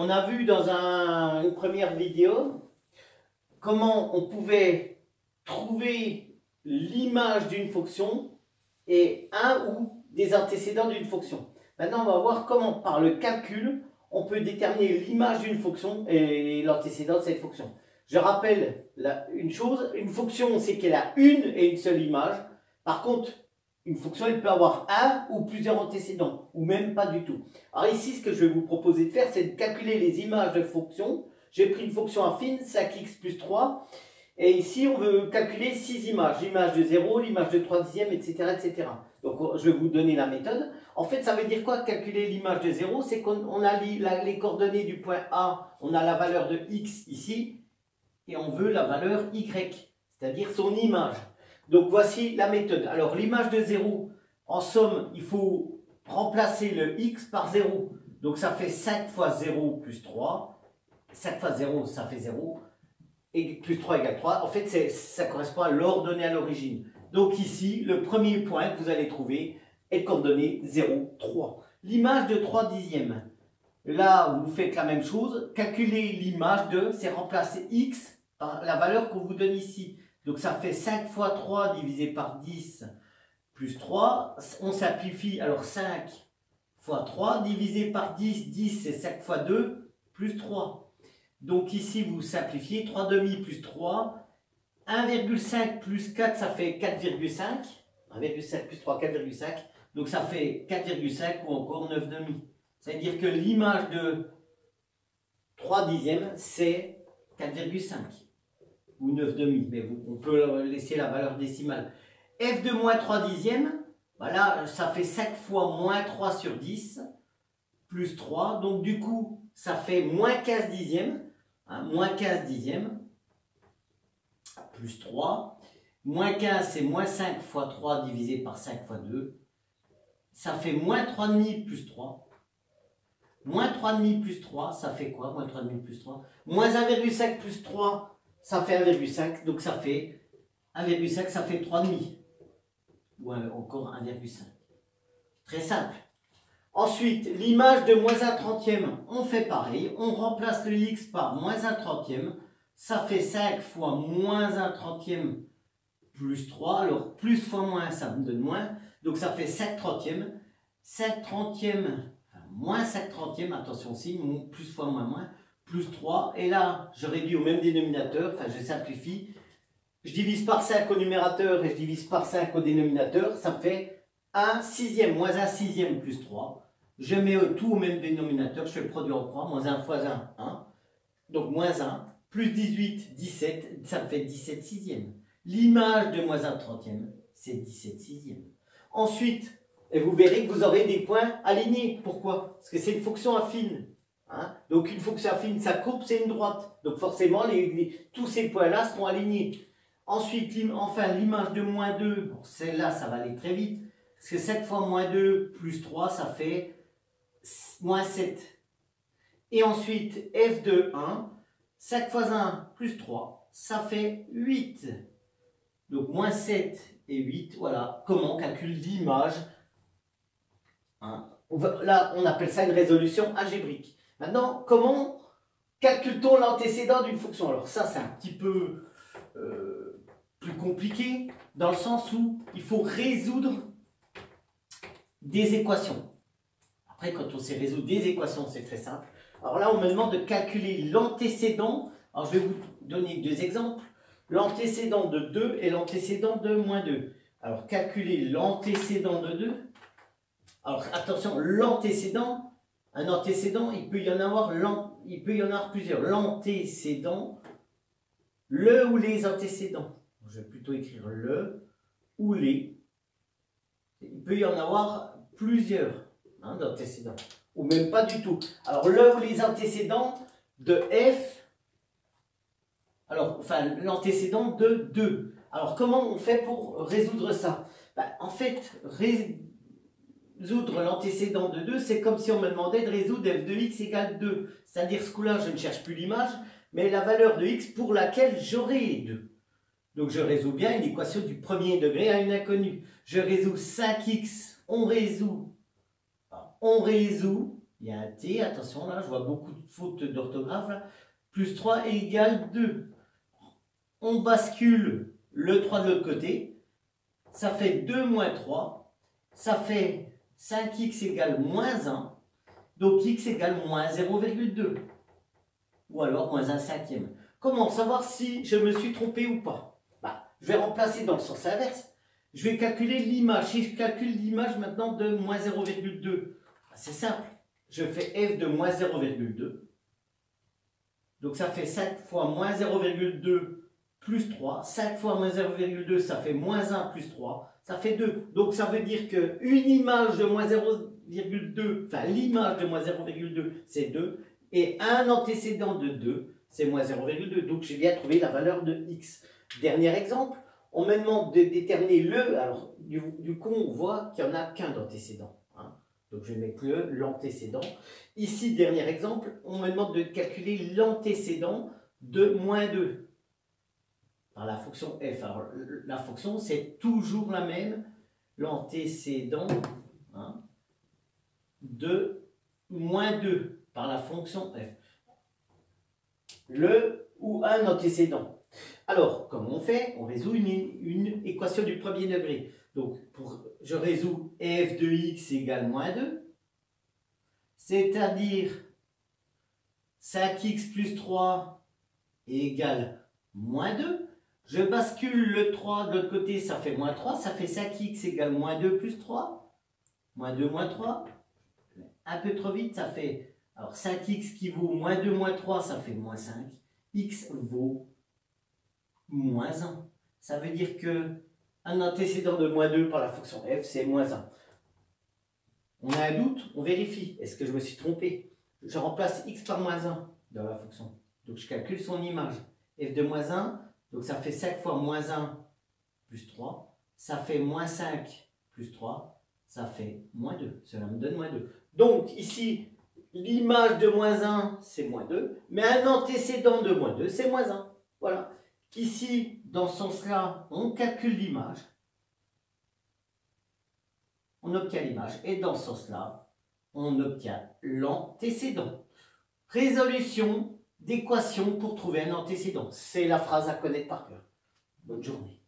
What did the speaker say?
on a vu dans une première vidéo comment on pouvait trouver l'image d'une fonction et un ou des antécédents d'une fonction. Maintenant, on va voir comment, par le calcul, on peut déterminer l'image d'une fonction et l'antécédent de cette fonction. Je rappelle une chose, une fonction, on sait qu'elle a une et une seule image. Par contre, une fonction, elle peut avoir un ou plusieurs antécédents, ou même pas du tout. Alors ici, ce que je vais vous proposer de faire, c'est de calculer les images de fonctions. J'ai pris une fonction affine, 5x plus 3. Et ici, on veut calculer 6 images. L'image de 0, l'image de 3 dixièmes, etc., etc. Donc, je vais vous donner la méthode. En fait, ça veut dire quoi, calculer l'image de 0? C'est qu'on a les coordonnées du point A, on a la valeur de x ici, et on veut la valeur y, c'est-à-dire son image. Donc, voici la méthode. Alors, l'image de 0, en somme, il faut remplacer le x par 0. Donc, ça fait 5 fois 0 plus 3. 5 fois 0, ça fait 0. Et plus 3 égale 3. En fait, ça correspond à l'ordonnée à l'origine. Donc ici, le premier point que vous allez trouver est de coordonnée 0, 3. L'image de 3 dixièmes. Là, vous faites la même chose. Calculez l'image de, c'est remplacer x par la valeur qu'on vous donne ici. Donc ça fait 5 fois 3 divisé par 10 plus 3. On simplifie, alors 5 fois 3 divisé par 10. 10 c'est 5 fois 2 plus 3. Donc ici, vous simplifiez, 3 demi plus 3, 1,5 plus 4, ça fait 4,5. 1,5 plus 3, 4,5. Donc ça fait 4,5 ou encore 9 demi. C'est-à-dire que l'image de 3 dixièmes, c'est 4,5 ou 9 demi. Mais on peut laisser la valeur décimale. F de moins 3 dixièmes, voilà, ça fait 5 fois moins 3 sur 10, plus 3. Donc du coup, ça fait moins 15 dixièmes. Moins 15 dixièmes, plus 3. Moins 15, c'est moins 5 fois 3 divisé par 5 fois 2. Ça fait moins 3,5 plus 3. Moins 3,5 plus 3, ça fait quoi? Moins 3,5 plus 3. Moins 1,5 plus 3, ça fait 1,5. Donc ça fait 1,5, ça fait 3,5. Ou encore 1,5. Très simple. Ensuite, l'image de moins 1 trentième, on fait pareil. On remplace le x par moins 1 trentième. Ça fait 5 fois moins 1 trentième plus 3. Alors, plus fois moins, ça me donne moins. Donc, ça fait 5 trentièmes. 5 trentièmes, enfin, moins 5 trentièmes, attention signe, plus fois moins, moins, plus 3. Et là, je réduis au même dénominateur, enfin, je simplifie. Je divise par 5 au numérateur et je divise par 5 au dénominateur. Ça me fait 1 sixième, moins 1 sixième plus 3. Je mets tout au même dénominateur, je fais le produit en croix, moins 1 fois 1, 1. Donc moins 1, plus 18, 17, ça me fait 17 sixièmes. L'image de moins 1 trentième, c'est 17 sixièmes. Ensuite, et vous verrez que vous aurez des points alignés. Pourquoi? Parce que c'est une fonction affine. Donc une fonction affine, sa courbe, c'est une droite. Donc forcément, tous ces points-là seront alignés. Ensuite, enfin, l'image de moins 2, bon, celle-là, ça va aller très vite. Parce que 7 fois moins 2 plus 3, ça fait moins 7. Et ensuite, f de 1, 5 fois 1 plus 3, ça fait 8. Donc, moins 7 et 8, voilà comment on calcule l'image. Là, on appelle ça une résolution algébrique. Maintenant, comment calcule-t-on l'antécédent d'une fonction? Alors ça, c'est un petit peu plus compliqué, dans le sens où il faut résoudre des équations. Après, quand on sait résoudre des équations, c'est très simple. Alors là, on me demande de calculer l'antécédent. Alors, je vais vous donner deux exemples. L'antécédent de 2 et l'antécédent de moins 2. Alors, calculer l'antécédent de 2. Alors, attention, l'antécédent, un antécédent, il peut y en avoir plusieurs. L'antécédent, le ou les antécédents. Je vais plutôt écrire le ou les. Il peut y en avoir plusieurs d'antécédents, ou même pas du tout. Alors, le ou les antécédents de f, alors, enfin, l'antécédent de 2. Alors, comment on fait pour résoudre ça? En fait, résoudre l'antécédent de 2, c'est comme si on me demandait de résoudre f de x égale 2. C'est-à-dire, ce coup-là, je ne cherche plus l'image, mais la valeur de x pour laquelle j'aurai 2. Donc, je résous bien une équation du premier degré à une inconnue. Je résous 5x, on résout, il y a un T, attention là, je vois beaucoup de fautes d'orthographe là. Plus 3 égale 2. On bascule le 3 de l'autre côté. Ça fait 2 moins 3. Ça fait 5x égale moins 1. Donc x égale moins 0,2. Ou alors moins 1 cinquième. Comment savoir si je me suis trompé ou pas? Je vais remplacer dans le sens inverse. Je vais calculer l'image. Si je calcule l'image maintenant de moins 0,2, c'est simple. Je fais f de moins 0,2. Donc ça fait 5 fois moins 0,2 plus 3. 5 fois moins 0,2, ça fait moins 1 plus 3. Ça fait 2. Donc ça veut dire qu'une image de moins 0,2, enfin l'image de moins 0,2, c'est 2. Et un antécédent de 2, c'est moins 0,2. Donc j'ai bien trouvé la valeur de x. Dernier exemple, on me demande de déterminer le. Alors du coup, on voit qu'il n'y en a qu'un d'antécédent. Donc je vais mettre l'antécédent. Ici, dernier exemple, on me demande de calculer l'antécédent de moins 2 par la fonction f. Alors la fonction, c'est toujours la même. L'antécédent de moins 2 par la fonction f. Le ou un antécédent. Alors, comment on fait? On résout une équation du premier degré. Donc, je résous f de x égale moins 2, c'est-à-dire 5x plus 3 égale moins 2. Je bascule le 3 de l'autre côté, ça fait moins 3, ça fait 5x égale moins 2 plus 3. Moins 2 moins 3. Un peu trop vite, ça fait... Alors, 5x qui vaut moins 2 moins 3, ça fait moins 5. X vaut moins 1. Ça veut dire que un antécédent de moins 2 par la fonction f, c'est moins 1. On a un doute, on vérifie. Est-ce que je me suis trompé? Je remplace x par moins 1 dans la fonction. Donc je calcule son image. f de moins 1, donc ça fait 5 fois moins 1 plus 3. Ça fait moins 5 plus 3. Ça fait moins 2. Cela me donne moins 2. Donc ici, l'image de moins 1, c'est moins 2. Mais un antécédent de moins 2, c'est moins 1. Voilà. Ici, dans ce sens-là, on calcule l'image. On obtient l'image. Et dans ce sens-là, on obtient l'antécédent. Résolution d'équation pour trouver un antécédent. C'est la phrase à connaître par cœur. Bonne journée.